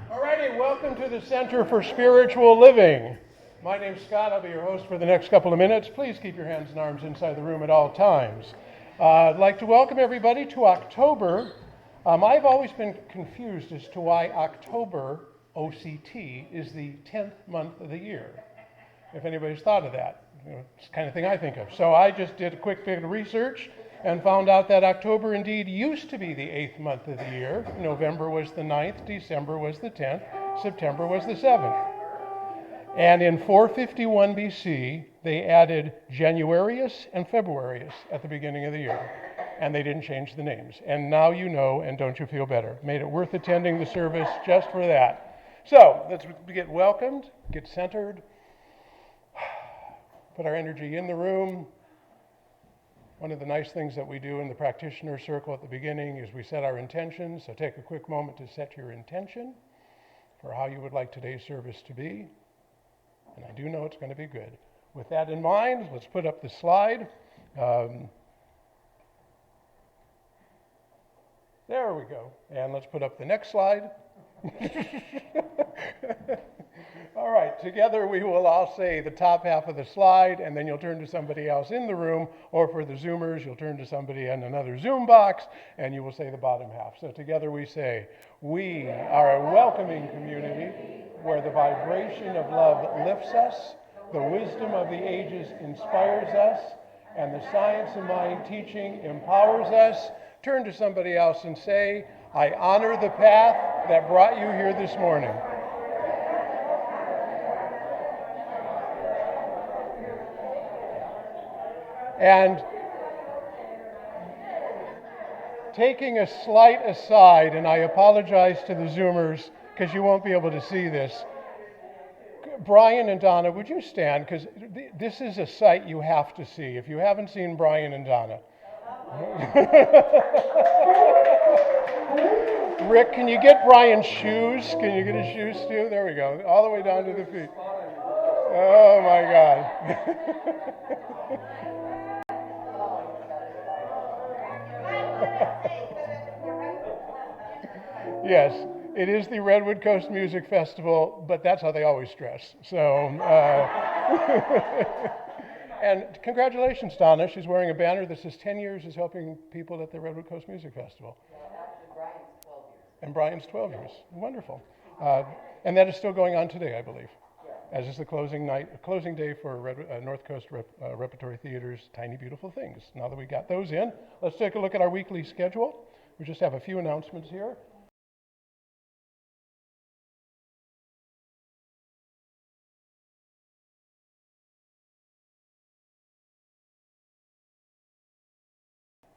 Alrighty, welcome to the Center for Spiritual Living. My name's Scott. I'll be your host for the next couple of minutes. Please keep your hands and arms inside the room at all times. I'd like to welcome everybody to October. I've always been confused as to why October, OCT, is the 10th month of the year. If anybody's thought of that. It's the kind of thing I think of. So I just did a quick bit of research and found out that October indeed used to be the 8th month of the year. November was the 9th, December was the 10th, September was the 7th. And in 451 BC, they added Januarius and Februarius at the beginning of the year. And they didn't change the names. And now you know, and don't you feel better? Made it worth attending the service just for that. So let's get welcomed, get centered, put our energy in the room. One of the nice things that we do in the practitioner circle at the beginning is we set our intentions. So take a quick moment to set your intention for how you would like today's service to be. And I do know it's going to be good. With that in mind, let's put up the slide. There we go. And let's put up the next slide. All right, together we will all say the top half of the slide, and then you'll turn to somebody else in the room, or for the Zoomers, you'll turn to somebody in another Zoom box, and you will say the bottom half. So together we say, we are a welcoming community where the vibration of love lifts us, the wisdom of the ages inspires us, and the science of mind teaching empowers us. Turn to somebody else and say, I honor the path that brought you here this morning. And taking a slight aside, and I apologize to the Zoomers because you won't be able to see this. Brian and Donna, would you stand? Because this is a sight you have to see if you haven't seen Brian and Donna. Rick, can you get Brian's shoes? Can you get his shoes too? There we go. All the way down to the feet. Oh my God. Yes, it is the Redwood Coast Music Festival, but that's how they always dress. So, and congratulations, Donna. She's wearing a banner that says 10 years is helping people at the Redwood Coast Music Festival. And Brian's 12 years. Wonderful. And that is still going on today, I believe, as is the closing day for North Coast Repertory Theater's Tiny Beautiful Things. Now that we got those in, let's take a look at our weekly schedule. We just have a few announcements here.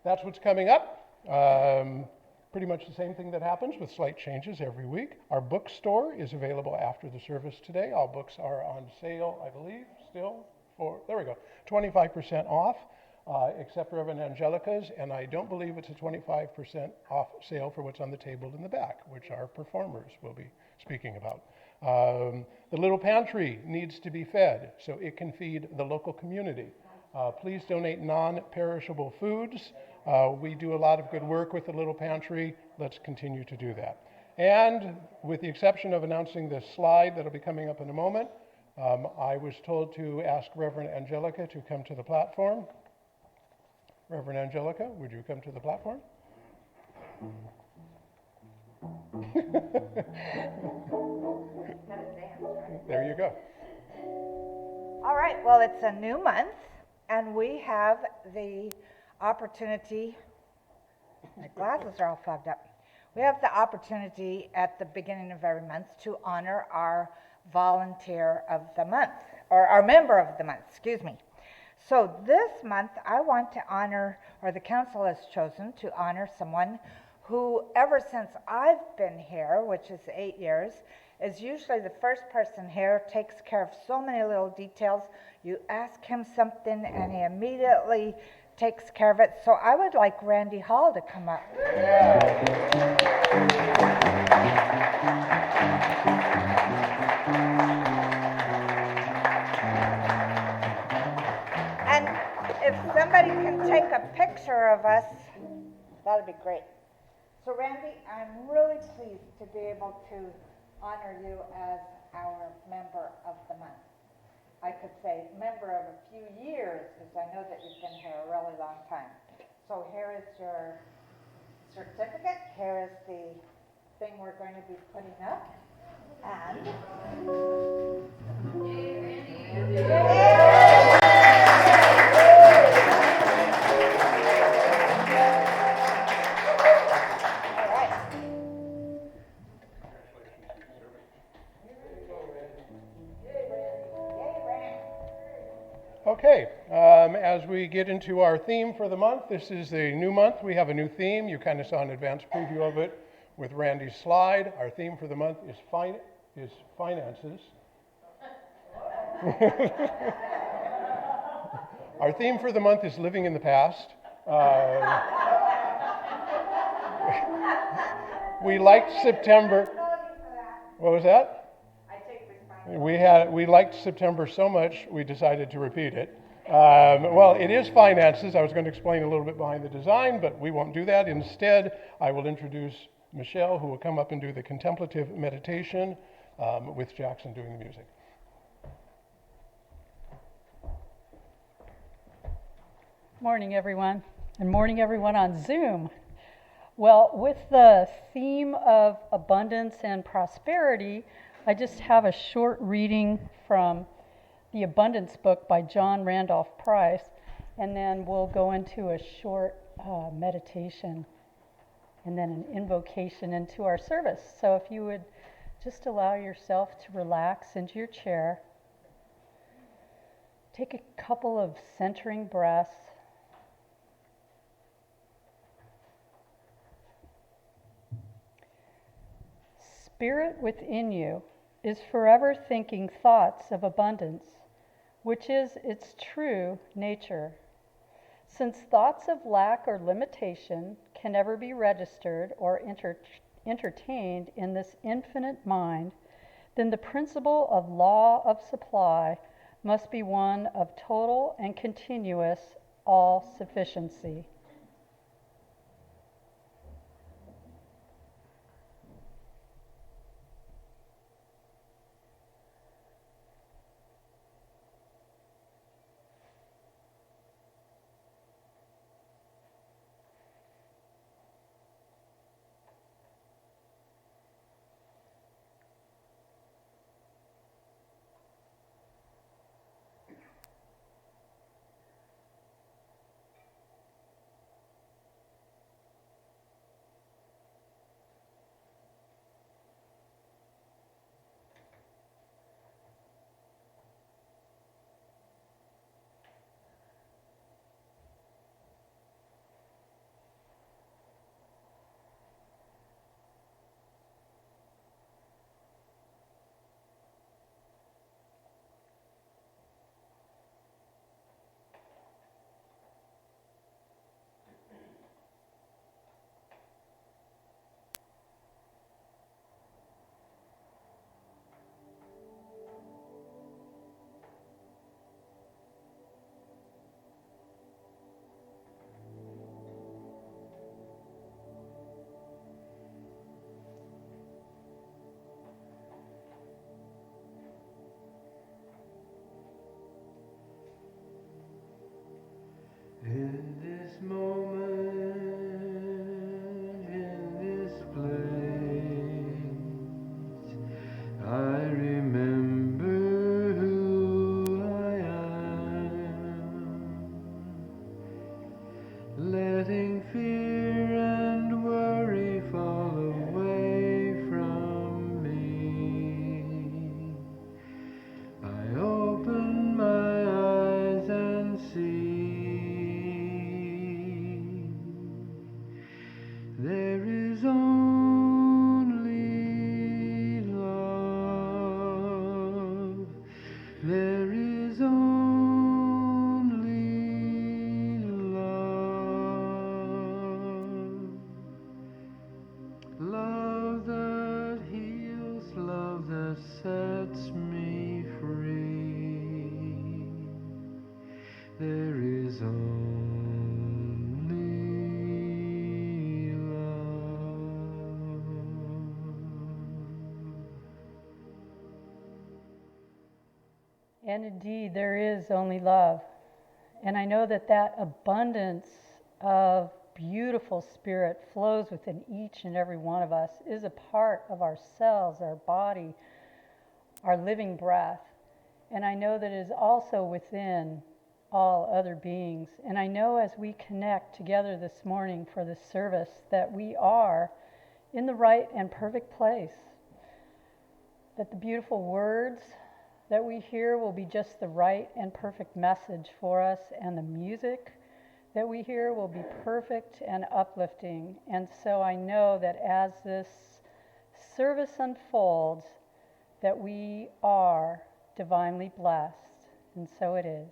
That's what's coming up. Pretty much the same thing that happens with slight changes every week. Our bookstore is available after the service today. All books are on sale, I believe, still for, there we go, 25% off, except Reverend Angelica's, and I don't believe it's a 25% off sale for what's on the table in the back, which our performers will be speaking about. The little pantry needs to be fed so it can feed the local community. Please donate non-perishable foods. We do a lot of good work with the Little Pantry. Let's continue to do that. And with the exception of announcing this slide that'll be coming up in a moment, I was told to ask Reverend Angelica to come to the platform. Reverend Angelica, would you come to the platform? There you go. All right, well, it's a new month, and we have the opportunity, my glasses are all fogged up. We have the opportunity at the beginning of every month to honor our volunteer of the month, or our member of the month, excuse me. So this month I want to honor, or the council has chosen to honor someone who ever since I've been here, which is 8 years, is usually the first person here, takes care of so many little details. You ask him something and he immediately takes care of it. So I would like Randy Hall to come up. And if somebody can take a picture of us That'd be great. So Randy, I'm really pleased to be able to honor you as our member of the month. I could say member of a few years, because I know that you've been here a really long time. So here is your certificate. Here is the thing we're going to be putting up. And Okay, as we get into our theme for the month, this is a new month. We have a new theme. You kind of saw an advanced preview of it with Randy's slide. Our theme for the month is finances. Our theme for the month is living in the past. We liked September. What was that? We liked September so much, we decided to repeat it. Well, it is finances. I was going to explain a little bit behind the design, but we won't do that. Instead, I will introduce Michelle, who will come up and do the contemplative meditation with Jackson doing the music. Morning, everyone, and morning, everyone on Zoom. Well, with the theme of abundance and prosperity, I just have a short reading from the Abundance book by John Randolph Price, and then we'll go into a short meditation and then an invocation into our service. So if you would just allow yourself to relax into your chair, take a couple of centering breaths. Spirit within you is forever thinking thoughts of abundance, which is its true nature. Since thoughts of lack or limitation can never be registered or entertained in this infinite mind, then the principle of law of supply must be one of total and continuous all-sufficiency. In this moment, in this place, I remember who I am, letting fear and worry fall away from me. I open my eyes and see there is only love. There is only love. Love that heals, love that sets me free. There is only And indeed, there is only love. And I know that that abundance of beautiful spirit flows within each and every one of us, is a part of ourselves, our body, our living breath. And I know that it is also within all other beings. And I know as we connect together this morning for this service that we are in the right and perfect place. That the beautiful words that we hear will be just the right and perfect message for us, and the music that we hear will be perfect and uplifting. And so I know that as this service unfolds, that we are divinely blessed, and so it is.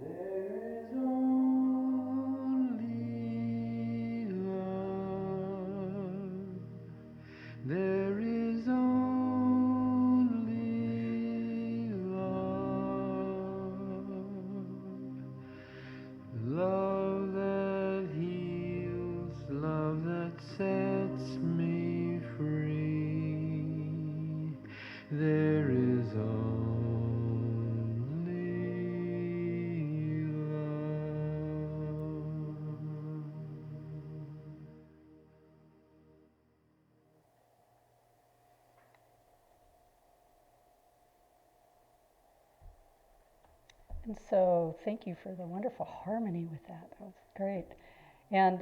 There is only love. There is only love. Love that heals, love that sets me free. There is only love. And so thank you for the wonderful harmony with that. That was great. And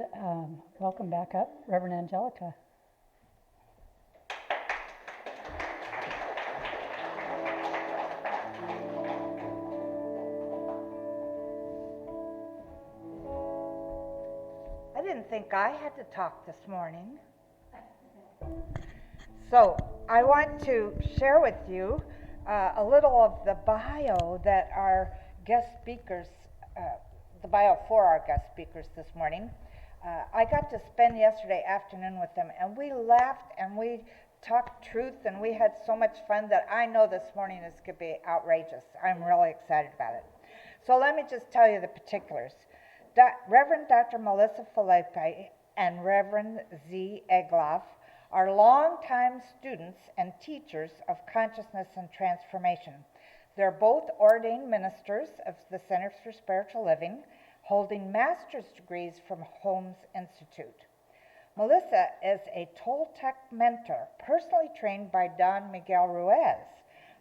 welcome back up, Reverend Angelica. I didn't think I had to talk this morning. So I want to share with you a little of the bio that our guest speakers, the bio for our guest speakers this morning. I got to spend yesterday afternoon with them, and we laughed and we talked truth, and we had so much fun that I know this morning is going to be outrageous. I'm really excited about it. So let me just tell you the particulars. Reverend Dr. Melissa Felipe and Reverend Z. Egloff are longtime students and teachers of consciousness and transformation. They're both ordained ministers of the Centers for Spiritual Living, holding master's degrees from Holmes Institute. Melissa is a Toltec mentor, personally trained by Don Miguel Ruiz,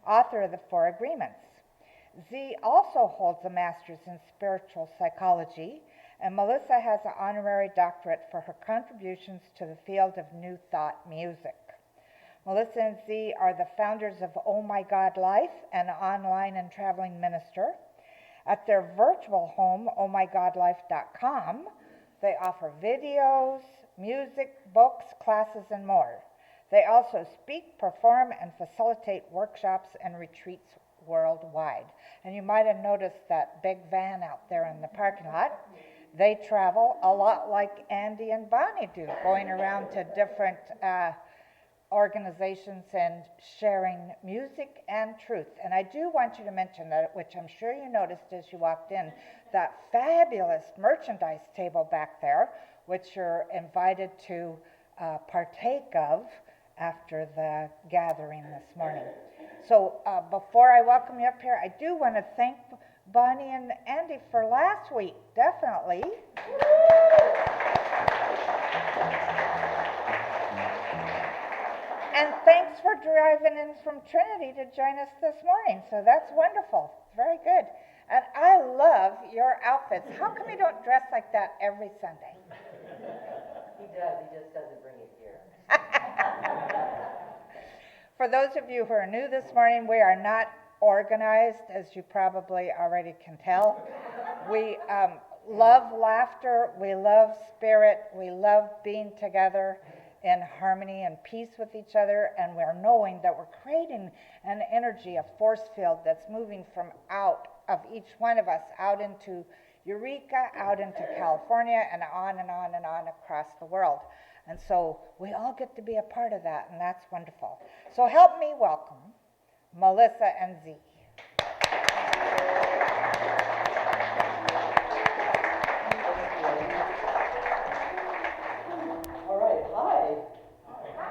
author of the Four Agreements. Z also holds a master's in spiritual psychology, and Melissa has an honorary doctorate for her contributions to the field of New Thought music. Melissa and Z are the founders of Oh My God Life, an online and traveling minister. At their virtual home, ohmygodlife.com, they offer videos, music, books, classes, and more. They also speak, perform, and facilitate workshops and retreats worldwide. And you might have noticed that big van out there in the parking lot. They travel a lot like Andy and Bonnie do, going around to different organizations and sharing music and truth. And I do want you to mention that, which I'm sure you noticed as you walked in, that fabulous merchandise table back there, which you're invited to partake of after the gathering this morning. So before I welcome you up here, I do want to thank Bonnie and Andy for last week, definitely. And thanks for driving in from Trinity to join us this morning. So that's wonderful. Very good. And I love your outfits. How come you don't dress like that every Sunday? He does. He just doesn't bring it here. For those of you who are new this morning, we are not organized, as you probably already can tell. We love laughter. We love spirit. We love being together in harmony and peace with each other, and we're knowing that we're creating an energy, a force field that's moving from out of each one of us out into Eureka, out into California, and on and on and on across the world. And so we all get to be a part of that, and that's wonderful. So help me welcome Melissa and Z. All right. Hi.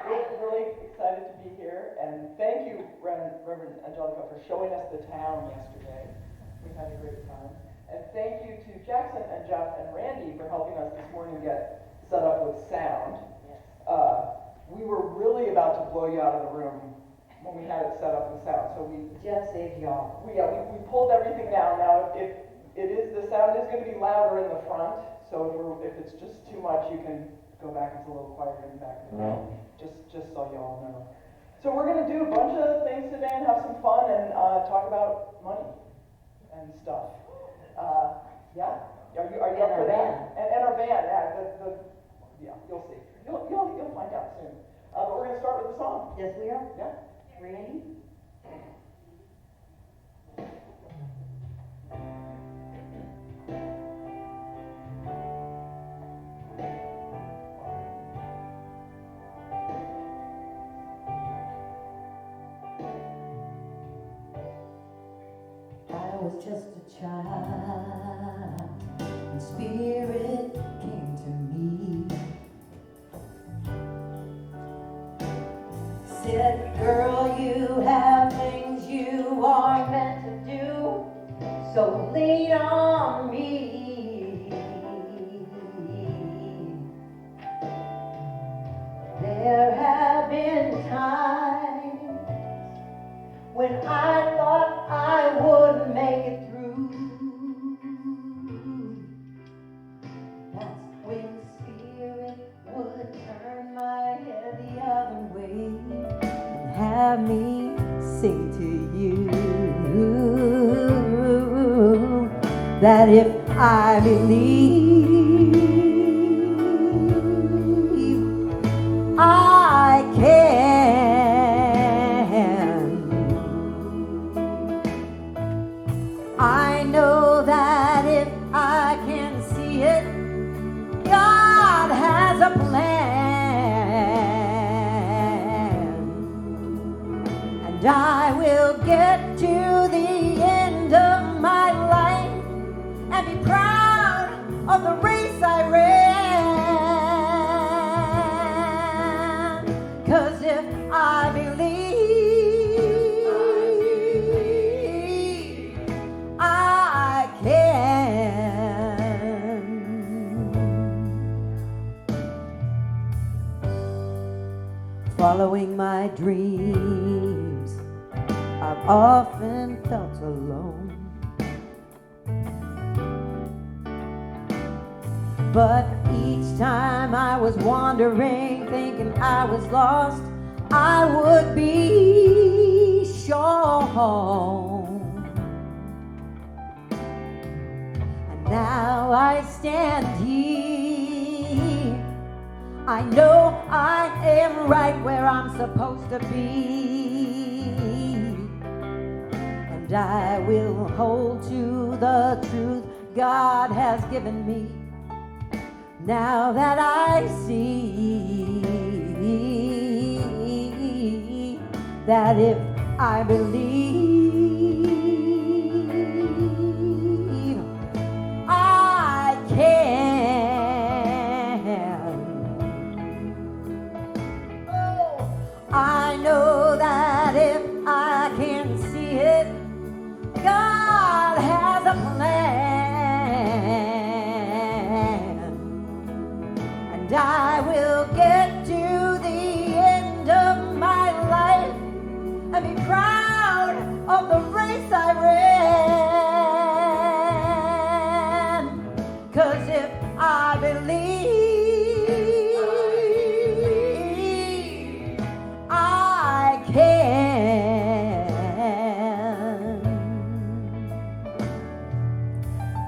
We're really excited access the town yesterday. We had a great time. And thank you to Jackson and Jeff and Randy for helping us this morning get set up with sound. We were really about to blow you out of the room when we had it set up with sound. So Jeff saved y'all. we pulled everything down. Now, if the sound is going to be louder in the front. So if it's just too much, you can go back. It's a little quieter in the back of the room. Just so y'all know. So we're going to do a bunch of things today and have some fun and talk about money and stuff. Yeah? Are you up for that? And our van, yeah, you'll see. You'll find out soon. But we're going to start with a song. Yes, we are. Yeah? Randy? I was just a child, and spirit came to me. Said, girl, you have things you are meant to do, so lean on me. There have been times when I thought I wouldn't make it through. That's when spirit would turn my head the other way and have me sing to you that if I believe, I can. I know that if I can see it, God has a plan, and I will get to the end of my life and be proud of the race I ran. 'Cause if I believe, I can. Following my dreams, I've often felt alone. But each time I was wandering, thinking I was lost, I would be shown. And now I stand here. I know I am right where I'm supposed to be. And I will hold to the truth God has given me. Now that I see that if I believe, I can. Oh, I know that if I can see it, God has a plan, and I will get to the end of my life and be proud of the race I ran. 'Cause if I believe, I can.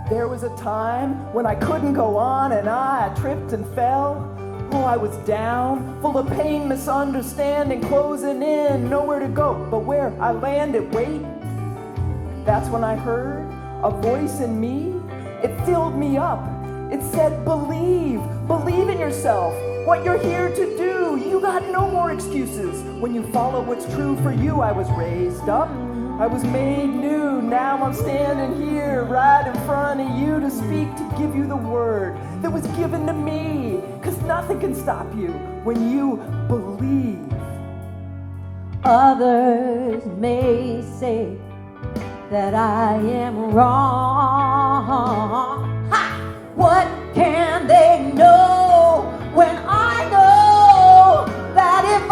There was a time when I couldn't go on and I tripped and fell. Oh, I was down, full of pain, misunderstanding, closing in, nowhere to go. But where I landed, wait, that's when I heard a voice in me. It filled me up. It said, believe in yourself, what you're here to do. You got no more excuses. When you follow what's true for you, I was raised up. I was made new. Now I'm standing here right in front of you to speak, to give you the word that was given to me. 'Cause nothing can stop you when you believe. Others may say that I am wrong. Ha! What can they know when I know that if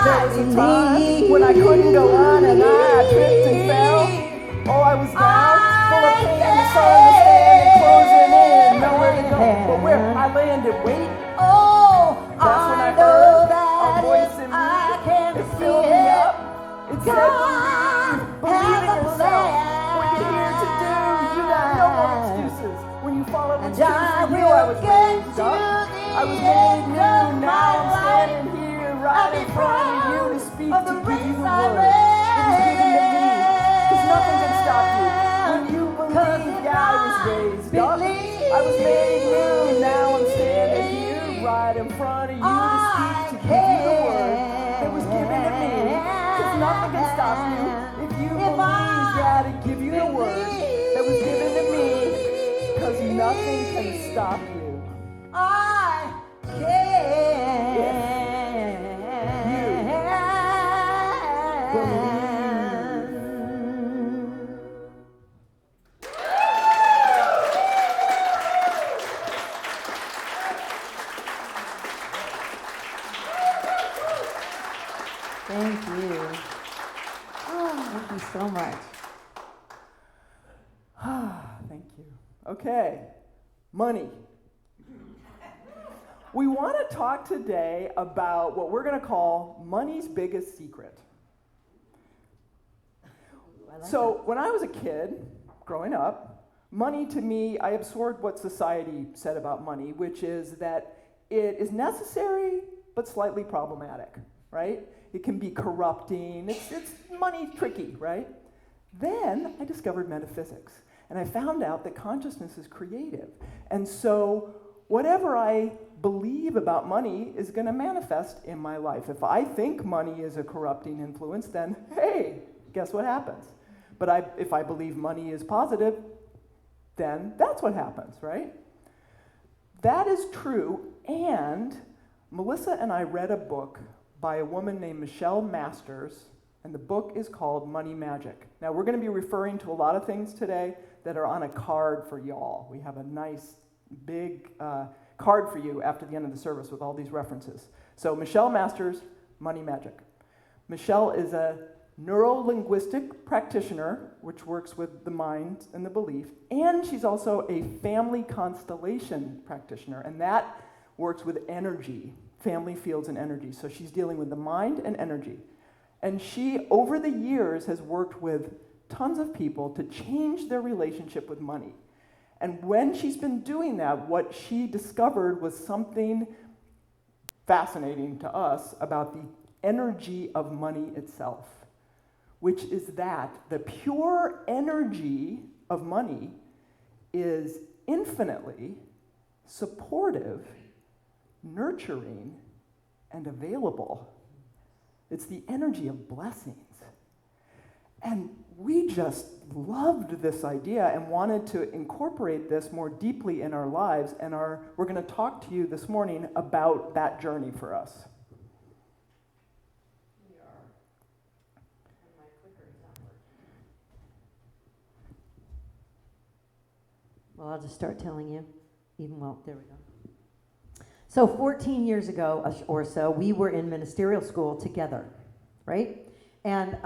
There was a I time leave, when I couldn't go on and I tripped and fell. Oh, I was down, full of pain, misunderstanding, closing in, nowhere to go. But where I landed, wait, oh, that's when I know heard a that voice if in I me. can It see filled me it, up. It said, God believe in has a yourself. plan. What you're here to do, you got no more excuses. When you follow what's And true I for you, I will was get raised to up. the I was made end new. of Now my I'm standing here right in front of you to speak, of to the give you the race I word that was given to me. Because nothing can stop you. When you believe, yeah, I was raised up. I was made new. Now I'm standing here right in front of you to speak, to give you the word that was given to me. Because nothing can stop you. If you believe, yeah, to give you the word that was given to me. Because nothing can stop you. I Thank you. Oh, thank you so much. Thank you. Okay, money. We want to talk today about what we're going to call money's biggest secret. When I was a kid, growing up, money to me, I absorbed what society said about money, which is that it is necessary but slightly problematic, right? It can be corrupting. It's money tricky, right? Then I discovered metaphysics, and I found out that consciousness is creative. And so whatever I believe about money is going to manifest in my life. If I think money is a corrupting influence, then hey, guess what happens? But if I believe money is positive, then that's what happens, right? That is true, and Melissa and I read a book by a woman named Michelle Masters, and the book is called Money Magic. Now, we're going to be referring to a lot of things today that are on a card for y'all. We have a nice, big card for you after the end of the service with all these references. So, Michelle Masters, Money Magic. Michelle is a neuro-linguistic practitioner, which works with the mind and the belief, and she's also a family constellation practitioner, and that works with energy, family fields and energy. So she's dealing with the mind and energy. And she, over the years, has worked with tons of people to change their relationship with money. And when she's been doing that, what she discovered was something fascinating to us about the energy of money itself, which is that the pure energy of money is infinitely supportive, nurturing, and available. It's the energy of blessings. And we just loved this idea and wanted to incorporate this more deeply in our lives, and we're going to talk to you this morning about that journey for us. Well, I'll just start telling you. There we go. So 14 years ago or so, we were in ministerial school together, right? And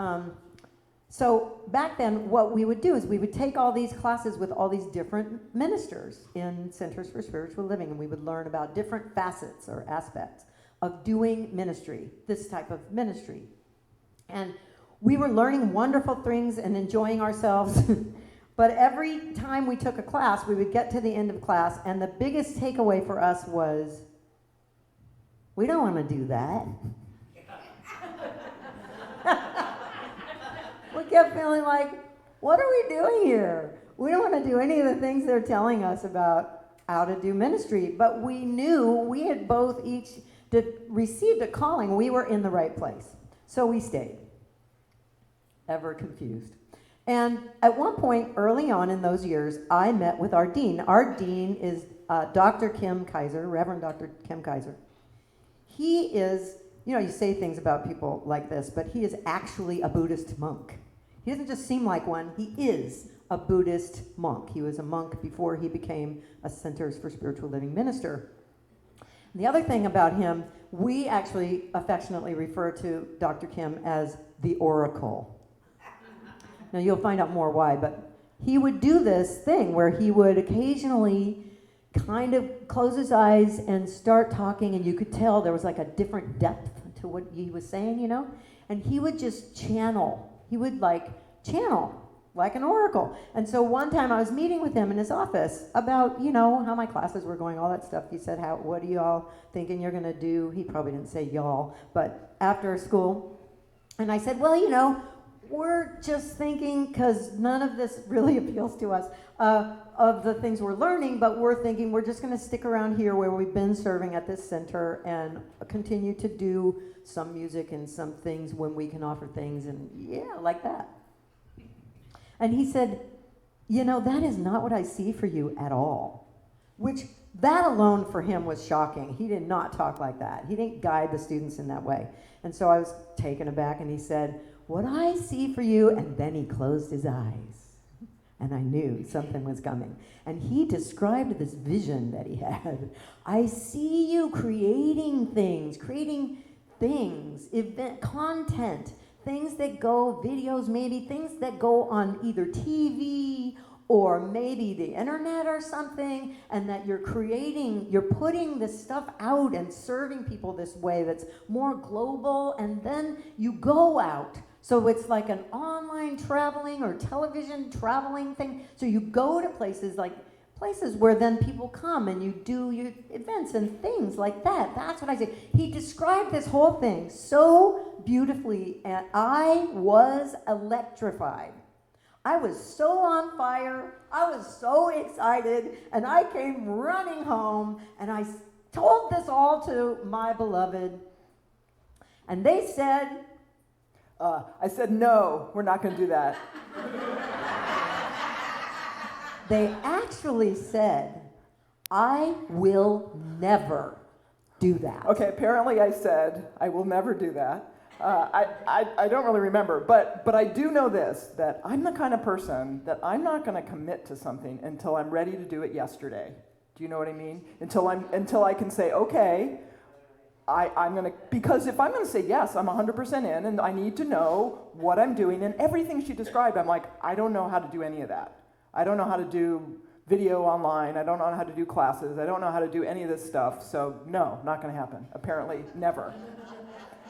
so back then, what we would do is we would take all these classes with all these different ministers in Centers for Spiritual Living, and we would learn about different facets or aspects of doing ministry, this type of ministry. And we were learning wonderful things and enjoying ourselves. But every time we took a class, we would get to the end of class, and the biggest takeaway for us was, we don't want to do that. We kept feeling like, what are we doing here? We don't want to do any of the things they're telling us about how to do ministry. But we knew we had both each received a calling. We were in the right place. So we stayed, ever confused. And at one point early on in those years, I met with our dean. Our dean is Dr. Kim Kaiser, Reverend Dr. Kim Kaiser. He is, you say things about people like this, but he is actually a Buddhist monk. He doesn't just seem like one, he is a Buddhist monk. He was a monk before he became a Centers for Spiritual Living minister. And the other thing about him, we actually affectionately refer to Dr. Kim as the Oracle. Now you'll find out more why, but he would do this thing where he would occasionally kind of close his eyes and start talking, and you could tell there was like a different depth to what he was saying, you know? And he would just channel. He would channel like an oracle. And so one time I was meeting with him in his office about, you know, how my classes were going, all that stuff. He said, what are y'all thinking you're gonna do? He probably didn't say y'all, but after school. And I said, well, you know, we're just thinking, because none of this really appeals to us, of the things we're learning, but we're thinking we're just going to stick around here where we've been serving at this center and continue to do some music and some things when we can offer things, and yeah, like that. And he said, you know, that is not what I see for you at all. Which, that alone for him was shocking. He did not talk like that. He didn't guide the students in that way. And so I was taken aback, and he said, what I see for you, and then he closed his eyes. And I knew something was coming. And he described this vision that he had. I see you creating things, event content, things that go, videos maybe, things that go on either TV or maybe the internet or something, and that you're putting this stuff out and serving people this way that's more global, and then you go out. So it's like an online traveling or television traveling thing. So you go to places where then people come and you do your events and things like that. That's what I say. He described this whole thing so beautifully, and I was electrified. I was so on fire, I was so excited, and I came running home, and I told this all to my beloved, and they said, I said, no, we're not going to do that. They actually said, I will never do that. Okay, apparently I said, I will never do that. I don't really remember, but I do know this, that I'm the kind of person that I'm not going to commit to something until I'm ready to do it yesterday. Do you know what I mean? Until I can say, okay, I'm going to, because if I'm going to say yes, I'm 100% in, and I need to know what I'm doing, and everything she described, I'm like, I don't know how to do any of that. I don't know how to do video online, I don't know how to do classes, I don't know how to do any of this stuff, so no, not going to happen. Apparently, never.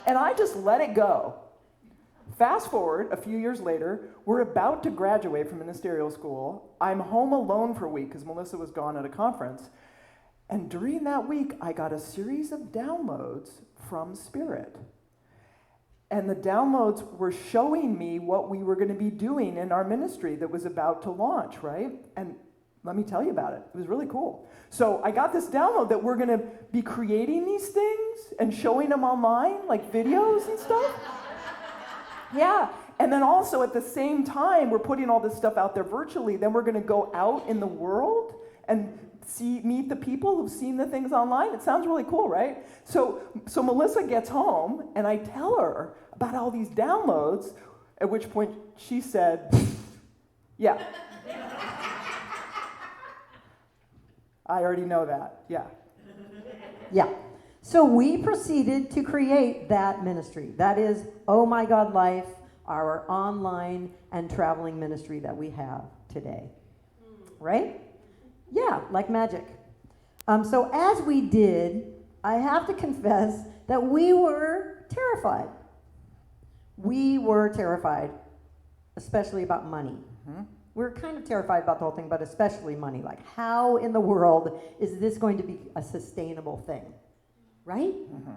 And I just let it go. Fast forward a few years later, we're about to graduate from ministerial school. I'm home alone for a week because Melissa was gone at a conference. And during that week, I got a series of downloads from Spirit. And the downloads were showing me what we were going to be doing in our ministry that was about to launch, right? And let me tell you about it. It was really cool. So I got this download that we're going to be creating these things and showing them online, like videos and stuff. Yeah. And then also at the same time, we're putting all this stuff out there virtually. Then we're going to go out in the world and meet the people who've seen the things online. It sounds really cool, right? So Melissa gets home, and I tell her about all these downloads, at which point she said, yeah. I already know that, yeah. Yeah. So we proceeded to create that ministry. That is Oh My God Life, our online and traveling ministry that we have today. Right? Yeah, like magic. So as we did, I have to confess that we were terrified. We were terrified, especially about money. Mm-hmm. We're kind of terrified about the whole thing, but especially money. Like, how in the world is this going to be a sustainable thing? Right? Mm-hmm.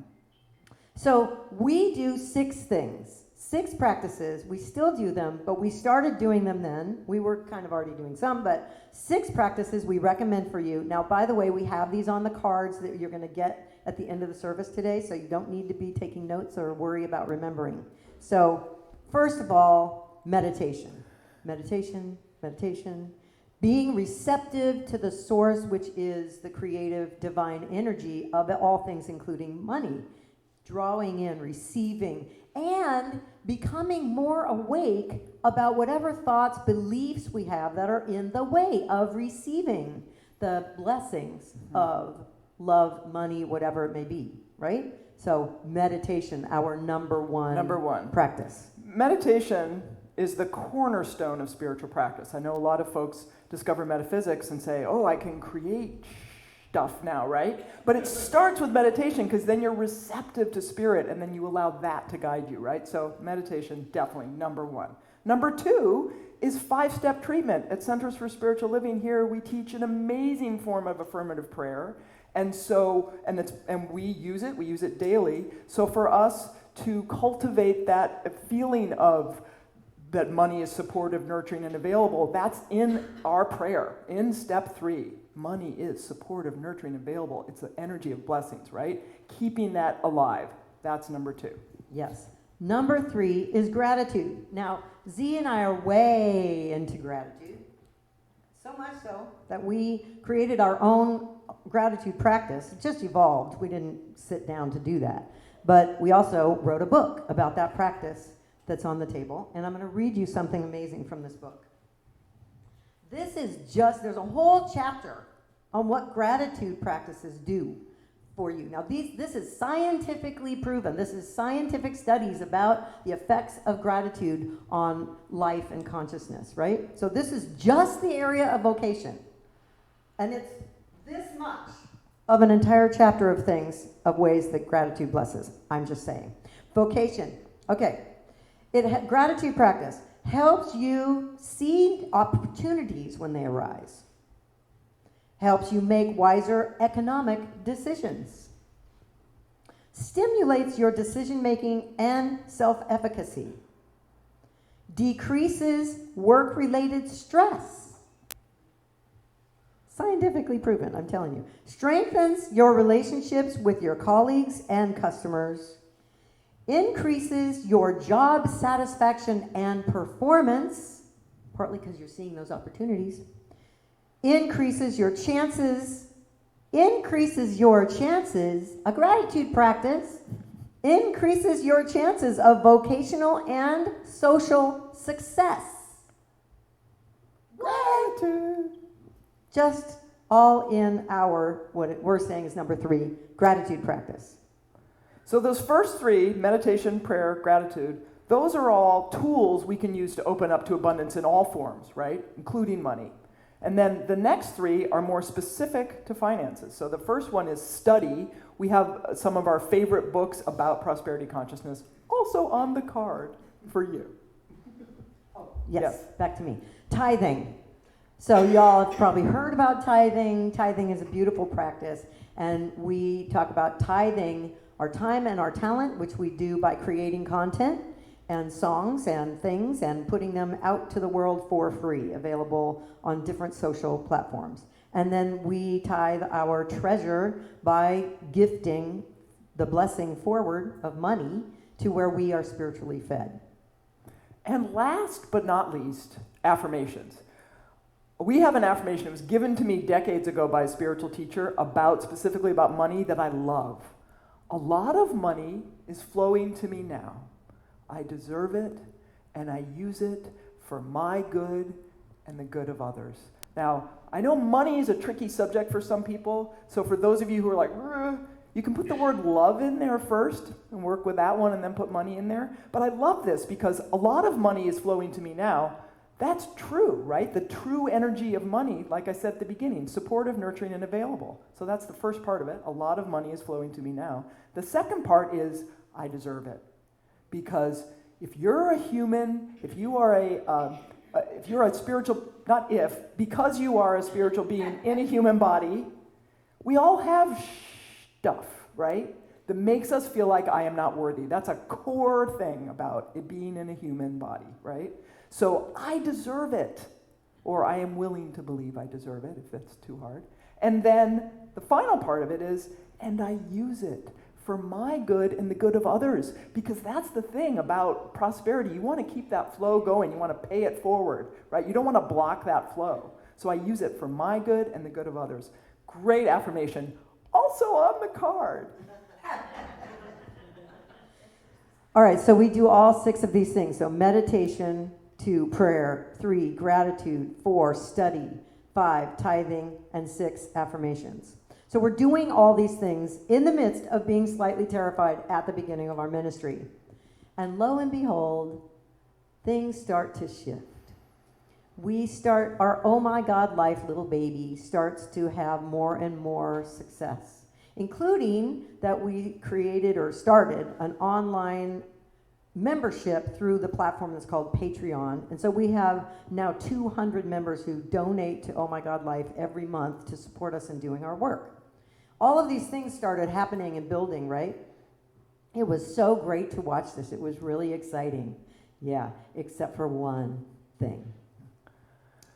So we do 6 things, 6 practices. We still do them, but we started doing them then. We were kind of already doing some, but 6 practices we recommend for you. Now, by the way, we have these on the cards that you're going to get at the end of the service today, so you don't need to be taking notes or worry about remembering. So, first of all, meditation. Meditation. Being receptive to the source, which is the creative divine energy of all things, including money. drawing in, receiving, and becoming more awake about whatever thoughts, beliefs we have that are in the way of receiving the blessings of love, money, whatever it may be, right? So meditation, our number one practice. Meditation is the cornerstone of spiritual practice. I know a lot of folks discover metaphysics and say, oh, I can create stuff now, right? But it starts with meditation because then you're receptive to spirit and then you allow that to guide you, right? So meditation, definitely number one. Number two is 5-step treatment. At Centers for Spiritual Living here, we teach an amazing form of affirmative prayer. And we use it daily. So for us to cultivate that feeling of that money is supportive, nurturing, and available, that's in our prayer. In step 3, money is supportive, nurturing, available. It's the energy of blessings, right? Keeping that alive. That's number 2. Yes. Number 3 is gratitude. Now, Z and I are way into gratitude. So much so that we created our own gratitude practice. It just evolved. We didn't sit down to do that. But we also wrote a book about that practice that's on the table. And I'm going to read you something amazing from this book. This is there's a whole chapter on what gratitude practices do for you. Now, this is scientifically proven. This is scientific studies about the effects of gratitude on life and consciousness, right? So this is just the area of vocation. And it's this much of an entire chapter of things, of ways that gratitude blesses. I'm just saying. Vocation. Okay. Gratitude practice helps you see opportunities when they arise. Helps you make wiser economic decisions. Stimulates your decision-making and self-efficacy. Decreases work-related stress. Scientifically proven, I'm telling you. Strengthens your relationships with your colleagues and customers. Increases your job satisfaction and performance, partly because you're seeing those opportunities. Increases your chances, a gratitude practice, increases your chances of vocational and social success. Gratitude. Just all in what we're saying is number 3, gratitude practice. So those first 3, meditation, prayer, gratitude, those are all tools we can use to open up to abundance in all forms, right? Including money. And then the next 3 are more specific to finances. So the first one is study. We have some of our favorite books about prosperity consciousness also on the card for you. Yes, back to me. Tithing. So y'all have probably heard about tithing. Tithing is a beautiful practice. And we talk about tithing our time and our talent, which we do by creating content and songs and things and putting them out to the world for free, available on different social platforms. And then we tithe our treasure by gifting the blessing forward of money to where we are spiritually fed. And last but not least, affirmations. We have an affirmation that was given to me decades ago by a spiritual teacher specifically about money that I love. A lot of money is flowing to me now. I deserve it, and I use it for my good and the good of others. Now, I know money is a tricky subject for some people, so for those of you who are like, you can put the word love in there first and work with that one and then put money in there. But I love this because a lot of money is flowing to me now. That's true, right? The true energy of money, like I said at the beginning, supportive, nurturing, and available. So that's the first part of it. A lot of money is flowing to me now. The second part is I deserve it. Because if you're a human, if you are a spiritual, because you are a spiritual being in a human body, we all have stuff, right? That makes us feel like I am not worthy. That's a core thing about it being in a human body, right? So I deserve it, or I am willing to believe I deserve it, if that's too hard. And then the final part of it is, and I use it for my good and the good of others, because that's the thing about prosperity. You want to keep that flow going. You want to pay it forward, right? You don't want to block that flow. So I use it for my good and the good of others. Great affirmation. Also on the card. All right, so we do all 6 of these things. So meditation, 2, prayer, 3, gratitude, 4, study, 5, tithing, and 6, affirmations. So we're doing all these things in the midst of being slightly terrified at the beginning of our ministry. And lo and behold, things start to shift. Our oh my God life little baby starts to have more and more success, including that we created or started an online membership through the platform that's called Patreon. And so we have now 200 members who donate to Oh My God Life every month to support us in doing our work. All of these things started happening and building, right? It was so great to watch this. It was really exciting. Yeah, except for one thing.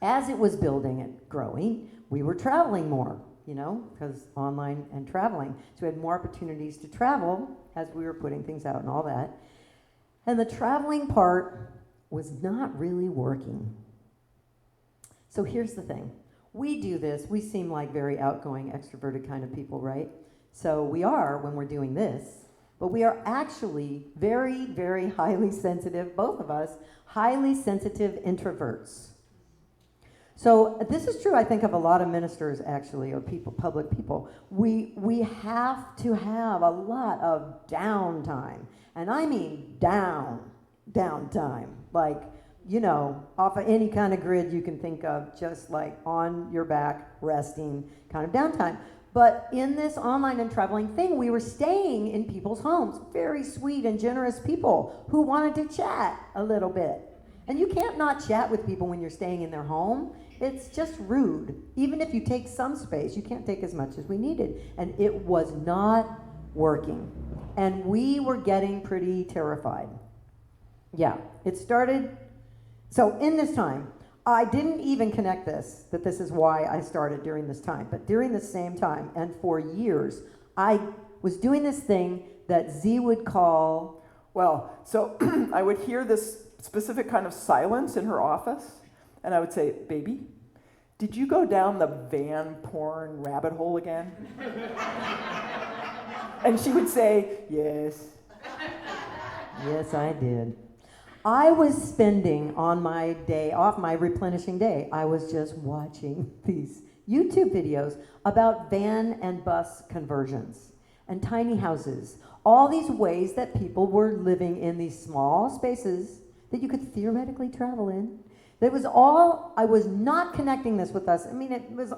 As it was building and growing, we were traveling more, because online and traveling. So we had more opportunities to travel as we were putting things out and all that. And the traveling part was not really working. So here's the thing. We do this. We seem like very outgoing, extroverted kind of people, right? So we are when we're doing this. But we are actually very, very highly sensitive, both of us, highly sensitive introverts. So this is true, I think, of a lot of ministers, actually, or people, public people. We have to have a lot of downtime. And I mean downtime. Like, off of any kind of grid you can think of, just like on your back, resting, kind of downtime. But in this online and traveling thing, we were staying in people's homes, very sweet and generous people who wanted to chat a little bit. And you can't not chat with people when you're staying in their home. It's just rude. Even if you take some space, you can't take as much as we needed. And it was not working. And we were getting pretty terrified. Yeah, it started. So in this time, I didn't even connect that this is why I started during this time. But during the same time, and for years, I was doing this thing that Z would call... Well, so I would hear this specific kind of silence in her office, and I would say, "Baby, did you go down the van porn rabbit hole again?" And she would say, "Yes." Yes, I did. I was spending on my day off, my replenishing day, I was just watching these YouTube videos about van and bus conversions and tiny houses. All these ways that people were living in these small spaces that you could theoretically travel in. It was all, I was not connecting this with us. I mean, it was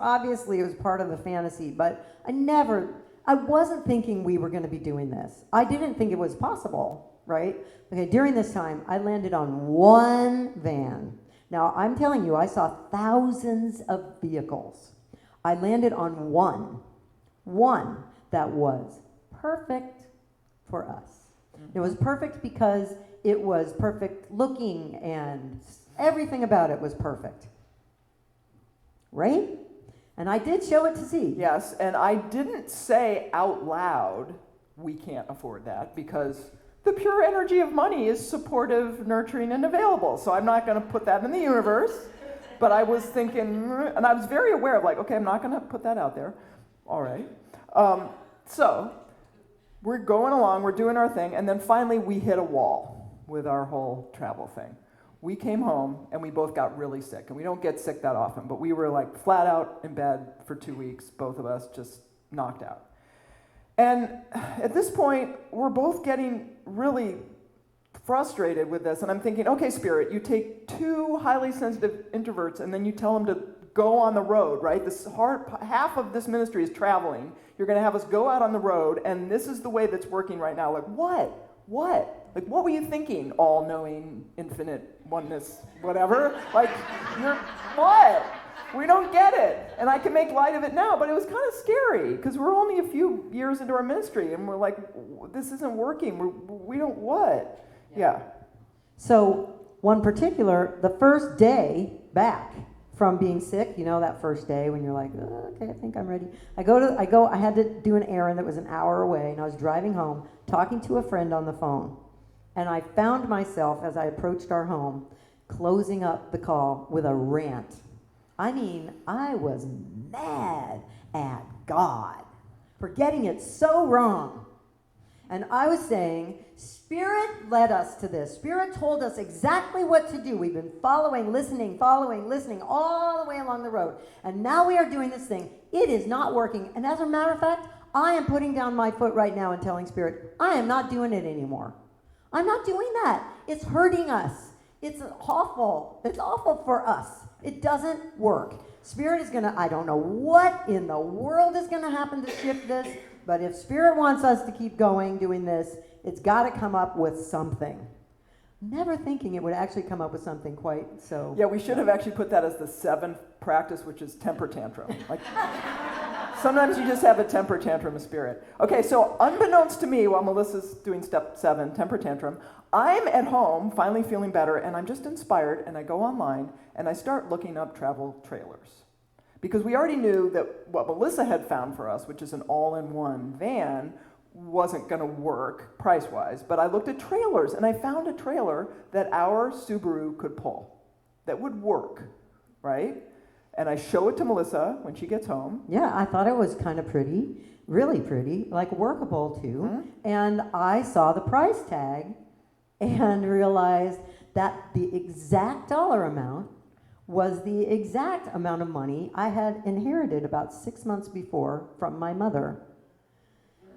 part of the fantasy, but I wasn't thinking we were going to be doing this. I didn't think it was possible. Right? Okay, during this time, I landed on one van. Now, I'm telling you, I saw thousands of vehicles. I landed on one that was perfect for us. It was perfect because it was perfect looking and everything about it was perfect. Right? And I did show it to Z. Yes, and I didn't say out loud, "We can't afford that," because the pure energy of money is supportive, nurturing, and available. So I'm not going to put that in the universe. But I was thinking, and I was very aware of okay, I'm not going to put that out there. All right. So we're going along, we're doing our thing, and then finally we hit a wall with our whole travel thing. We came home, and we both got really sick. And we don't get sick that often, but we were flat out in bed for 2 weeks, both of us just knocked out. And at this point, we're both getting really frustrated with this. And I'm thinking, okay, Spirit, you take 2 highly sensitive introverts and then you tell them to go on the road, right? Half of this ministry is traveling. You're going to have us go out on the road, and this is the way that's working right now. What? What were you thinking? All-knowing, infinite oneness, whatever? What? We don't get it. And I can make light of it now, but it was kind of scary because we're only a few years into our ministry and we're like, this isn't working. We don't what? Yeah. So one particular, the first day back from being sick, that first day when you're like, oh, okay, I think I'm ready. I had to do an errand that was an hour away, and I was driving home, talking to a friend on the phone. And I found myself, as I approached our home, closing up the call with a rant. I mean, I was mad at God for getting it so wrong. And I was saying, Spirit led us to this. Spirit told us exactly what to do. We've been following, listening all the way along the road. And now we are doing this thing. It is not working. And as a matter of fact, I am putting down my foot right now and telling Spirit, I am not doing it anymore. I'm not doing that. It's hurting us. It's awful. It's awful for us. It doesn't work. Spirit is going to, I don't know what in the world is going to happen to shift this, but if Spirit wants us to keep going, doing this, it's got to come up with something. Never thinking it would actually come up with something quite so. Yeah, we should have actually put that as the 7th practice, which is temper tantrum. Like, sometimes you just have a temper tantrum of Spirit. Okay, so unbeknownst to me, while Melissa's doing step 7, temper tantrum, I'm at home, finally feeling better, and I'm just inspired, and I go online, and I start looking up travel trailers. Because we already knew that what Melissa had found for us, which is an all-in-one van, wasn't going to work price-wise. But I looked at trailers, and I found a trailer that our Subaru could pull, that would work, right? And I show it to Melissa when she gets home. Yeah, I thought it was kind of pretty, really pretty, like workable too. Mm-hmm. And I saw the price tag and realized that the exact dollar amount was the exact amount of money I had inherited about 6 months before from my mother.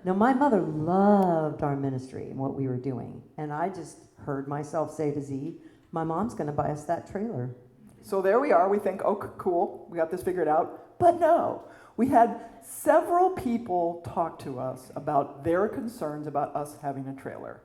Now, my mother loved our ministry and what we were doing, and I just heard myself say to Z, my mom's going to buy us that trailer. So there we are. We think, oh, cool, we got this figured out. But no, we had several people talk to us about their concerns about us having a trailer.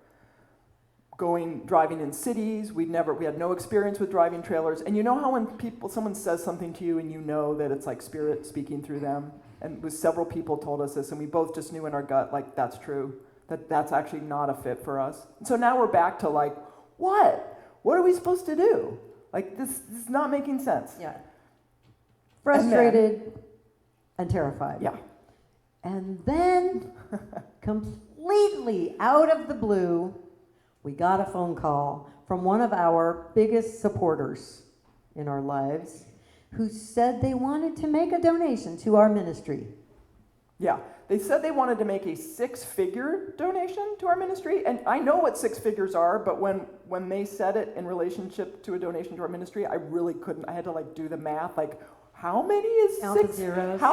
Driving in cities, we had no experience with driving trailers. And you know how when someone says something to you and you know that it's like Spirit speaking through them? And several people told us this, and we both just knew in our gut, like, that's true. That's actually not a fit for us. And so now we're back to like, what? What are we supposed to do? Like, this is not making sense. Yeah. Frustrated and terrified. Yeah. And then, completely out of the blue, we got a phone call from one of our biggest supporters in our lives who said they wanted to make a donation to our ministry. Yeah, they said they wanted to make a 6-figure donation to our ministry, and I know what 6 figures are, but when they said it in relationship to a donation to our ministry, I really couldn't. I had to like do the math, like how many is How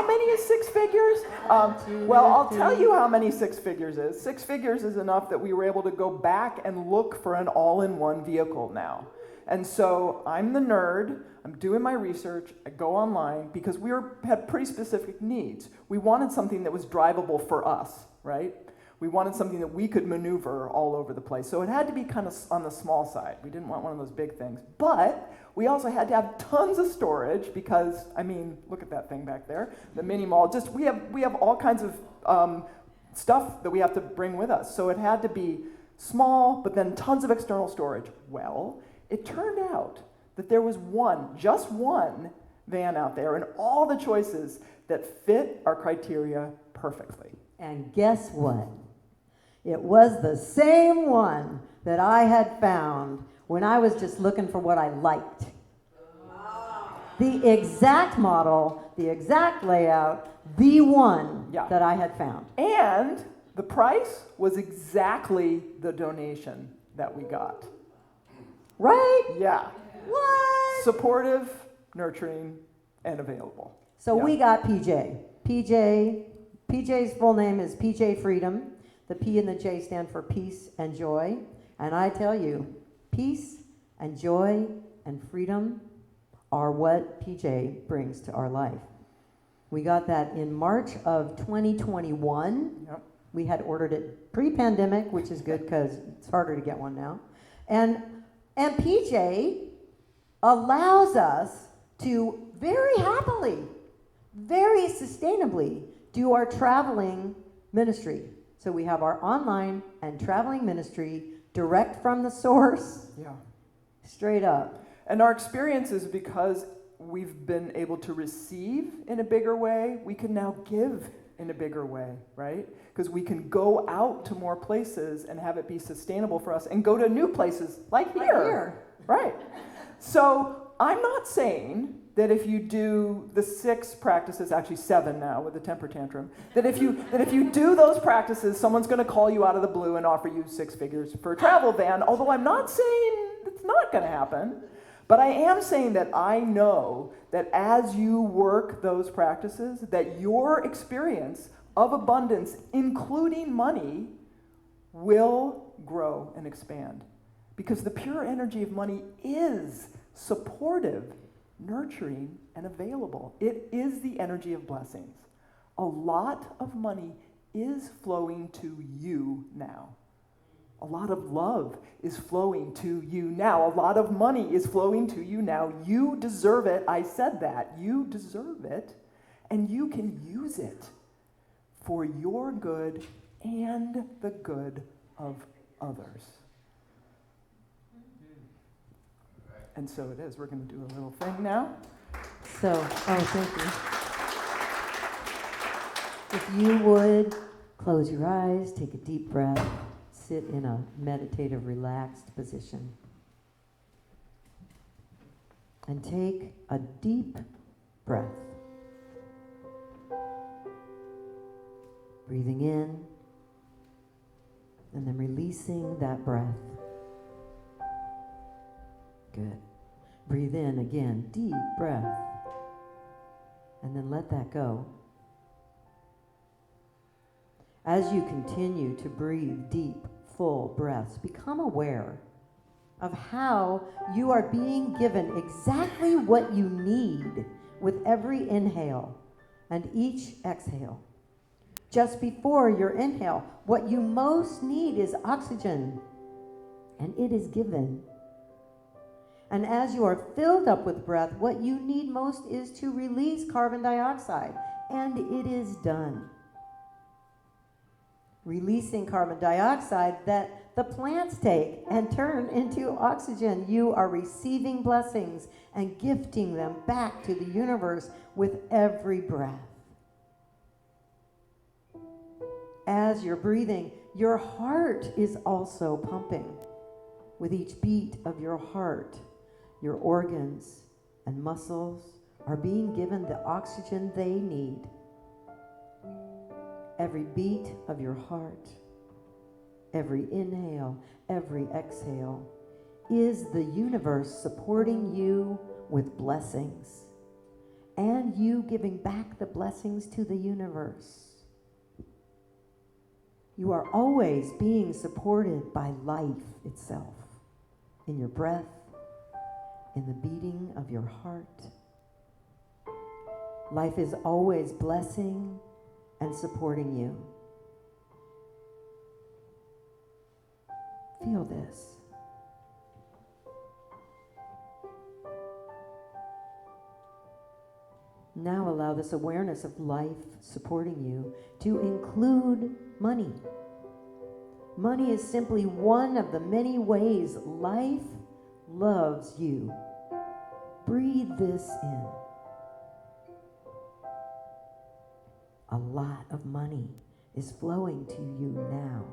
many is 6 figures? Well, I'll tell you how many 6 figures is. 6 figures is enough that we were able to go back and look for an all-in-one vehicle now. And so I'm the nerd. I'm doing my research. I go online because we had pretty specific needs. We wanted something that was drivable for us, right? We wanted something that we could maneuver all over the place. So it had to be kind of on the small side. We didn't want one of those big things. But we also had to have tons of storage because, I mean, look at that thing back there, the mini mall. Just we have all kinds of stuff that we have to bring with us. So it had to be small, but then tons of external storage. Well, it turned out that there was just one van out there and all the choices that fit our criteria perfectly. And guess what? It was the same one that I had found when I was just looking for what I liked. The exact model, the exact layout, the one that I had found. And the price was exactly the donation that we got. Right? Yeah. What? Supportive, nurturing, and available. So we got PJ. PJ's full name is PJ Freedom. The P and the J stand for peace and joy. And I tell you, peace and joy and freedom are what PJ brings to our life. We got that in March of 2021. Yep. We had ordered it pre-pandemic, which is good because it's harder to get one now. And PJ allows us to very happily, very sustainably do our traveling ministry. So we have our online and traveling ministry direct from the source. Yeah. Straight up. And our experience is because we've been able to receive in a bigger way, we can now give in a bigger way, right? Because we can go out to more places and have it be sustainable for us and go to new places like here. Here. Right. So I'm not saying that if you do the 6 practices, actually 7 now with the temper tantrum, that if you do those practices, someone's going to call you out of the blue and offer you 6 figures for a travel van, although I'm not saying it's not going to happen. But I am saying that I know that as you work those practices, that your experience of abundance, including money, will grow and expand. Because the pure energy of money is supportive, nurturing, and available. It is the energy of blessings. A lot of money is flowing to you now. A lot of love is flowing to you now. A lot of money is flowing to you now. You deserve it. I said that. You deserve it. And you can use it for your good and the good of others. And so it is. We're going to do a little thing now. So, thank you. If you would, close your eyes, take a deep breath, sit in a meditative, relaxed position. And take a deep breath. Breathing in, and then releasing that breath. Good. Breathe in again, deep breath. And then let that go. As you continue to breathe deep, full breaths, become aware of how you are being given exactly what you need with every inhale and each exhale. Just before your inhale, what you most need is oxygen, and it is given. And as you are filled up with breath, what you need most is to release carbon dioxide, and it is done. Releasing carbon dioxide that the plants take and turn into oxygen. You are receiving blessings and gifting them back to the universe with every breath. As you're breathing, your heart is also pumping. With each beat of your heart, your organs and muscles are being given the oxygen they need. Every beat of your heart, every inhale, every exhale is the universe supporting you with blessings and you giving back the blessings to the universe. You are always being supported by life itself in your breath, in the beating of your heart. Life is always blessing and supporting you. Feel this. Now allow this awareness of life supporting you to include money. Money is simply one of the many ways life loves you. Breathe this in. A lot of money is flowing to you now.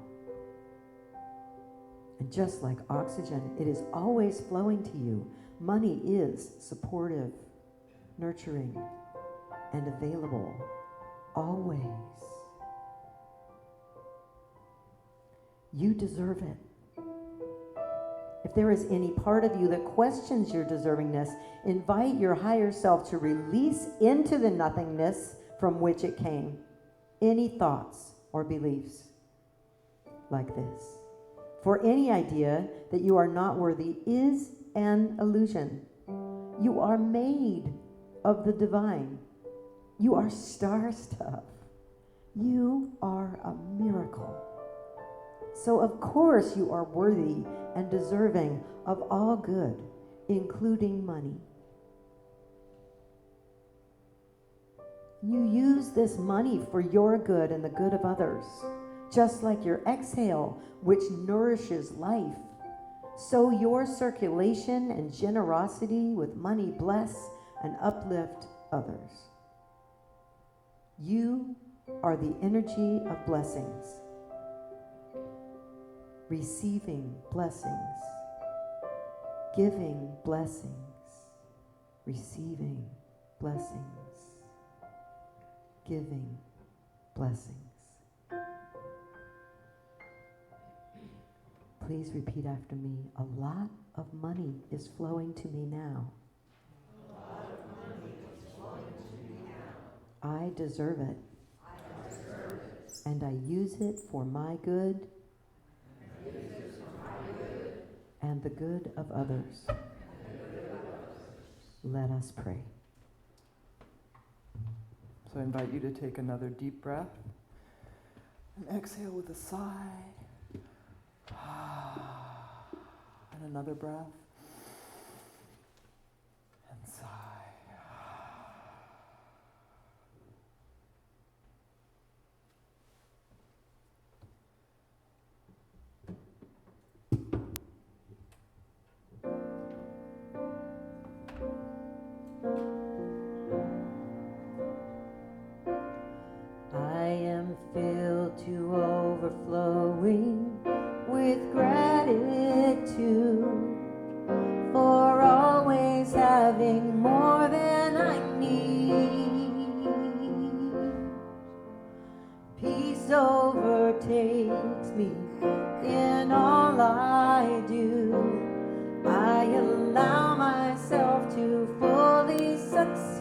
And just like oxygen, it is always flowing to you. Money is supportive, nurturing, and available always. You deserve it. If there is any part of you that questions your deservingness, invite your higher self to release into the nothingness from which it came any thoughts or beliefs like this. For any idea that you are not worthy is an illusion. You are made of the divine. You are star stuff. You are a miracle. So of course you are worthy and deserving of all good, including money. You use this money for your good and the good of others, just like your exhale, which nourishes life. So your circulation and generosity with money bless and uplift others. You are the energy of blessings, receiving blessings, giving blessings, receiving blessings, giving blessings. Please repeat after me. A lot of money is flowing to me now. I deserve it. And I use it for my good and the good of others. Let us pray. So I invite you to take another deep breath and exhale with a sigh. And another breath and sigh. I am filled to overflowing with gratitude for always having more than I need. Peace overtakes me in all I do. I allow myself to fully succeed.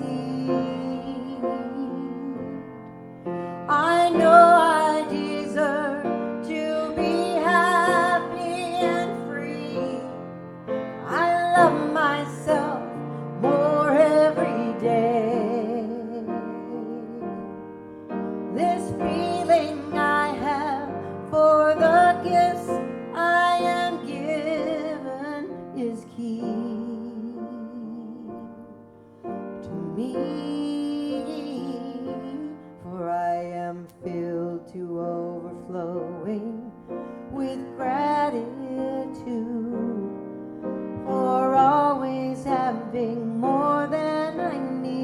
I know I deserve to be happy and free. I love myself more every day. This feeling I have for the gifts I am given is key to me. For I am filled to overflowing with gratitude for always having more than I need.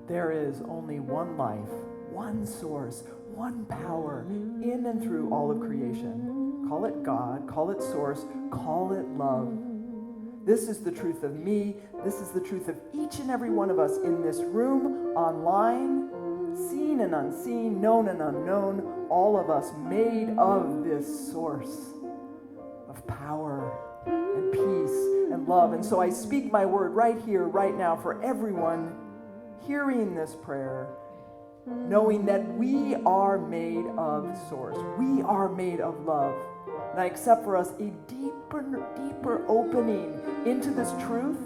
There is only one life, one source, one power in and through all of creation. Call it God, call it source, call it love. This is the truth of me. This is the truth of each and every one of us in this room, online, seen and unseen, known and unknown, all of us made of this source of power and peace and love. And so I speak my word right here, right now, for everyone hearing this prayer, knowing that we are made of source. We are made of love. And I accept for us a deeper opening into this truth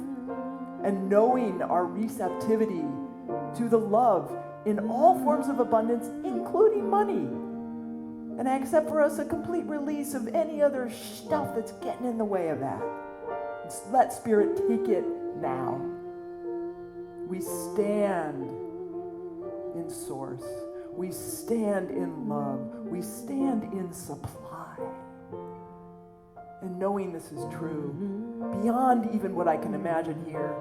and knowing our receptivity to the love in all forms of abundance, including money. And I accept for us a complete release of any other stuff that's getting in the way of that. Let Spirit take it now. We stand in source. We stand in love. We stand in supply. And knowing this is true, beyond even what I can imagine here,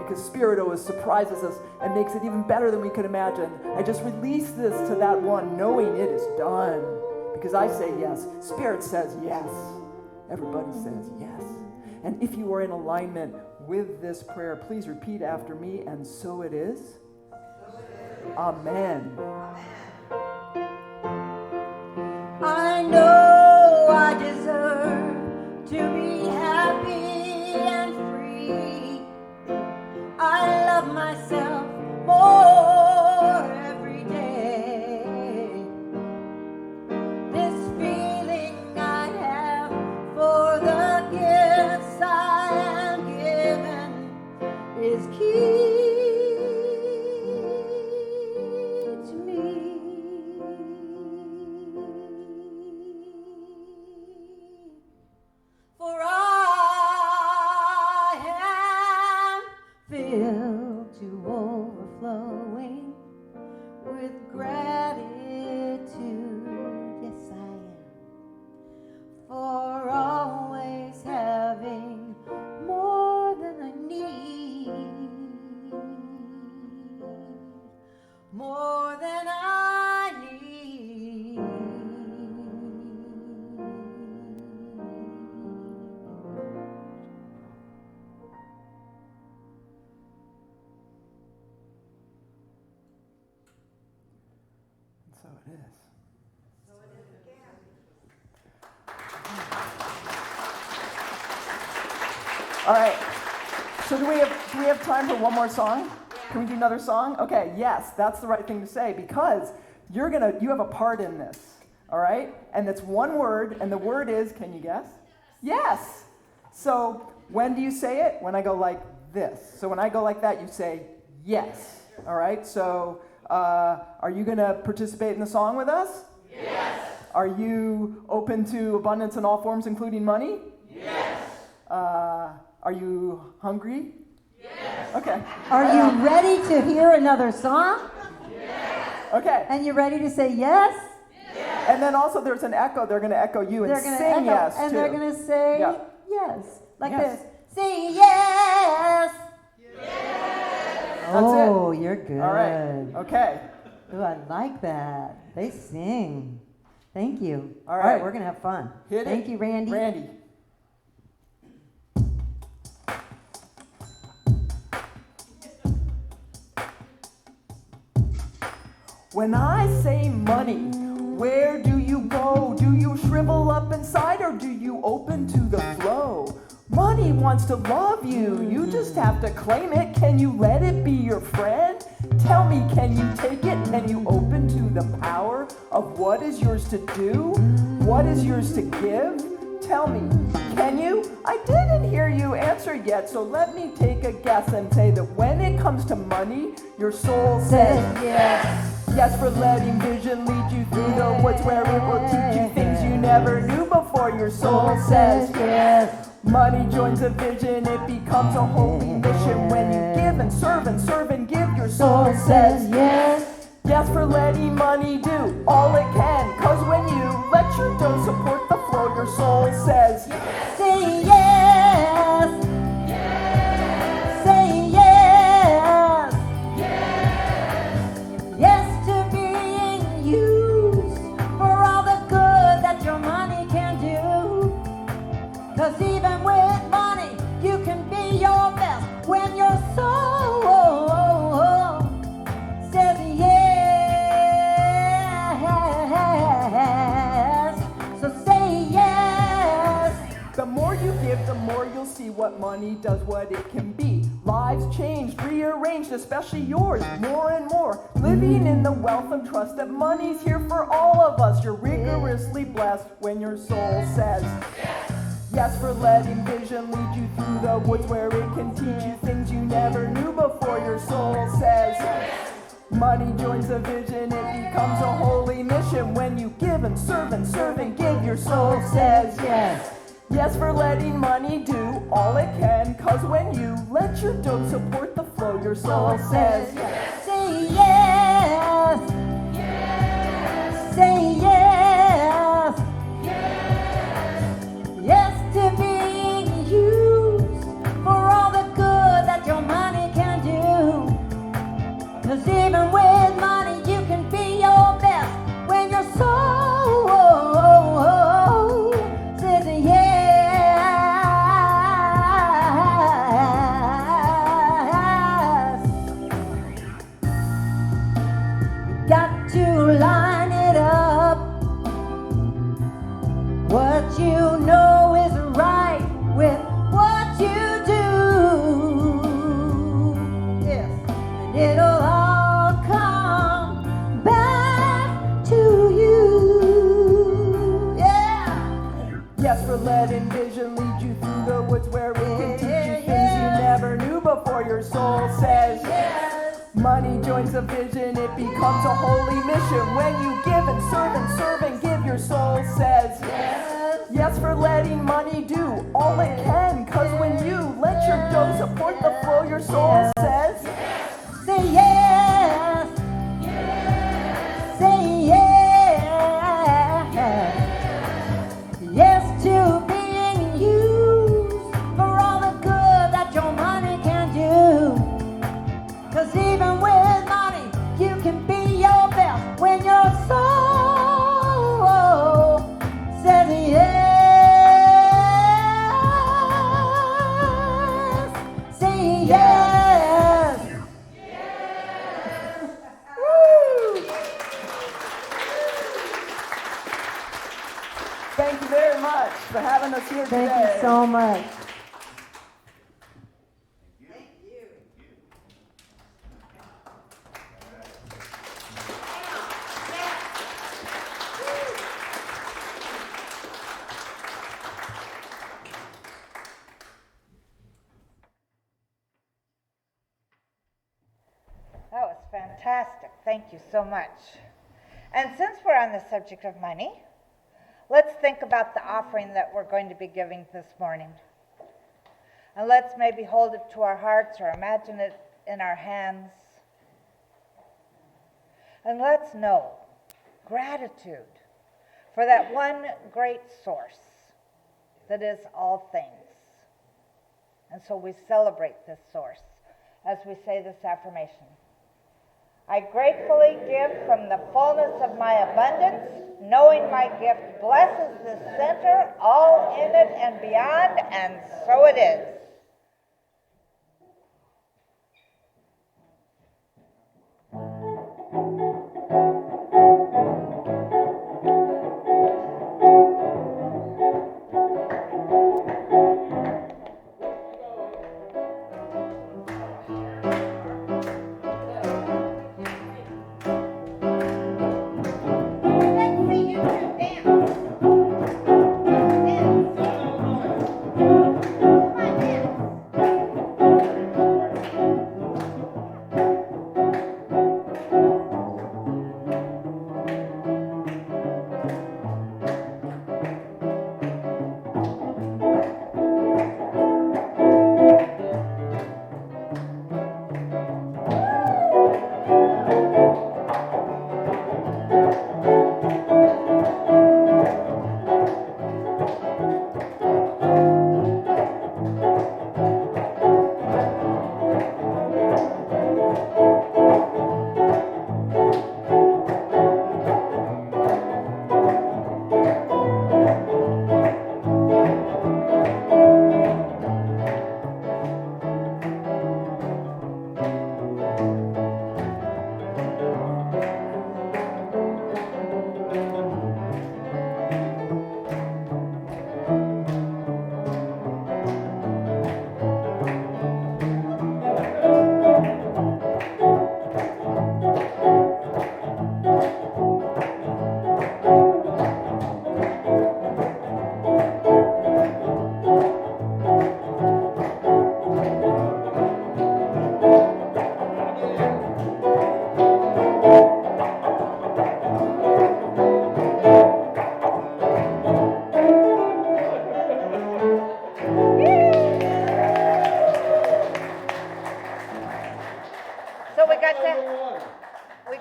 because Spirit always surprises us and makes it even better than we could imagine. I just release this to that one, knowing it is done. Because I say yes. Spirit says yes. Everybody says yes. And if you are in alignment with this prayer, please repeat after me, and so it is. Amen. I know I deserve to be happy and free. I love myself more every day. This feeling I have for the gifts I am given is key to me. So it is. All right. So do we have time for one more song? Can we do another song? Okay, yes, that's the right thing to say because you have a part in this. All right? And it's one word, and the word is, can you guess? Yes. So when do you say it? When I go like this. So when I go like that, you say yes. All right? So are you going to participate in the song with us? Yes. Are you open to abundance in all forms, including money? Yes. Are you hungry? Yes. Okay. Are you ready to hear another song? Yes. Okay. And you ready to say yes? Yes. And then also there's an echo. They're going to echo you and They're going to sing echo, yes and too. they're going to say Yeah. yes, like Yes. this. Say yes. That's Oh, you're good. All right. Okay. Ooh, I like that. They sing. Thank you. All right. We're going to have fun. Hit Thank it. you, Randy. Randy. When I say money, where do you go? Do you shrivel up inside or do you open to the flow? Money wants to love you. You just have to claim it. Can you let it be your friend? Tell me, can you take it? Can you open to the power of what is yours to do? What is yours to give? Tell me, can you? I didn't hear you answer yet, so let me take a guess and say that when it comes to money, your soul says yes. Yes, for letting vision lead you through the woods where it will teach you things you never knew before. Your soul says yes. Money joins a vision, it becomes a holy mission. When you give and serve and give, your soul says yes. Yes, for letting money do all it can. Cause when you let your dough support the flow, your soul says yes. Say yes. Yes. Say yes. Yes. Yes to being used for all the good that your money can do. Cause even with money, you can be your best when your soul says yes. So say yes. The more you give, the more you'll see what money does, what it can be. Lives changed, rearranged, especially yours, more and more. Living in the wealth of trust that money's here for all of us. You're rigorously blessed when your soul says yes, for letting vision lead you through the woods where it can teach you things you never knew before. Your soul says money joins a vision, it becomes a holy mission. When you give and serve and give, your soul says yes. Yes, for letting money do all it can. Cause when you let your dough support the flow, your soul says yes. Say yes. Yes. Say yes. Yes. Yes to being used for all the good that your money can do. Cause even with money you can be your best when your soul says yes. Got to line it up. What you know is right with what you do. Yes, and it'll all come back to you. Yeah. Yes, for letting vision lead you through the woods where it can teach you things you never knew before. Your soul says Yes. money joins a vision, it becomes a holy mission. When you give and serve and give, your soul says Yes. yes, for letting money do all it can. Cause when you let your dough support the flow, your soul says Say yes. Yes. Say yes. Yes to being used for all the good that your money can do. Cause even with money, you can be your best when your soul says yes. Say yes. much. That was fantastic. Thank you so much. And since we're on the subject of money, let's think about the offering that we're going to be giving this morning. And let's maybe hold it to our hearts or imagine it in our hands. And let's know gratitude for that one great source that is all things. And so we celebrate this source as we say this affirmation. I gratefully give from the fullness of my abundance, knowing my gift blesses this center, all in it and beyond, and so it is.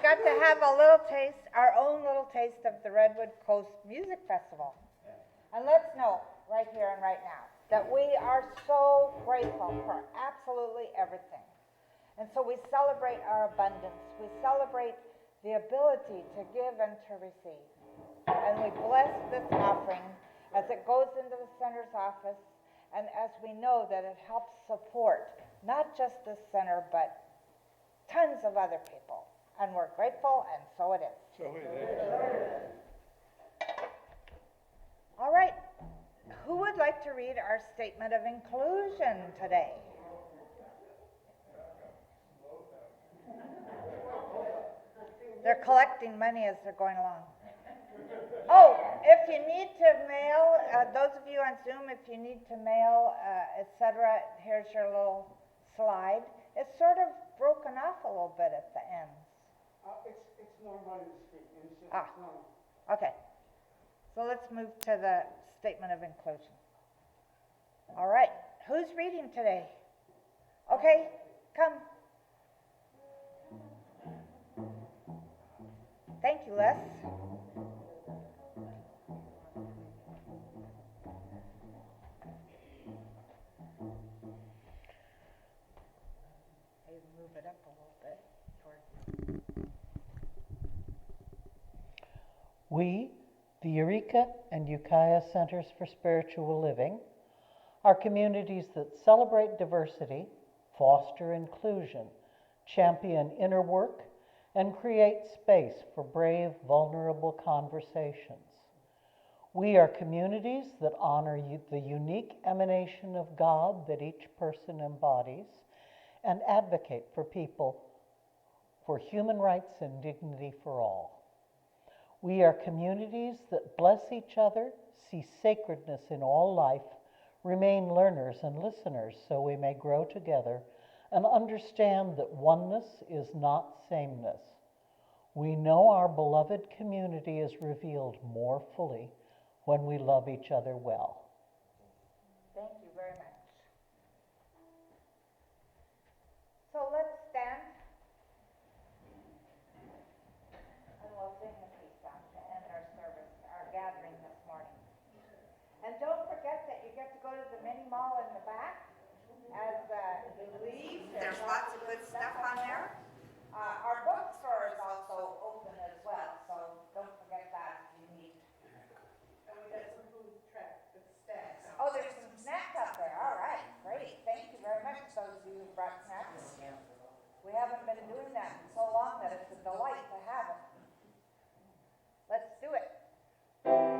got to have a little taste, our own little taste of the Redwood Coast Music Festival. And let's know right here and right now that we are so grateful for absolutely everything. And so we celebrate our abundance. We celebrate the ability to give and to receive. And we bless this offering as it goes into the center's office, and as we know that it helps support not just this center, but tons of other people. And we're grateful, and so it is. So it is. All right. Who would like to read our statement of inclusion today? They're collecting money as they're going along. Oh, if you need to mail, those of you on Zoom, if you need to mail, etc., here's your little slide. It's sort of broken off a little bit at the ends. It's normal to speak. Ah, okay. So let's move to the statement of inclusion. All right. Who's reading today? Okay, come. Thank you, Les. Move it up a little bit towards. We, the Eureka and Ukiah Centers for Spiritual Living, are communities that celebrate diversity, foster inclusion, champion inner work, and create space for brave, vulnerable conversations. We are communities that honor the unique emanation of God that each person embodies and advocate for people for human rights and dignity for all. We are communities that bless each other, see sacredness in all life, remain learners and listeners so we may grow together and understand that oneness is not sameness. We know our beloved community is revealed more fully when we love each other well. Thank you very much. So let's stand and we'll sing the peace song to end our service, our gathering this morning. And don't forget that you get to go to the mini mall in the back as you leave. There's lots of good stuff on there. Our bookstore is also open as well, so don't forget that if you need. And we got some food track, the snacks. Oh, there's some snacks up there. All right, great. Thank you very much, those of you who brought snacks. We haven't been doing that in so long that it's a delight to have it. Let's do it.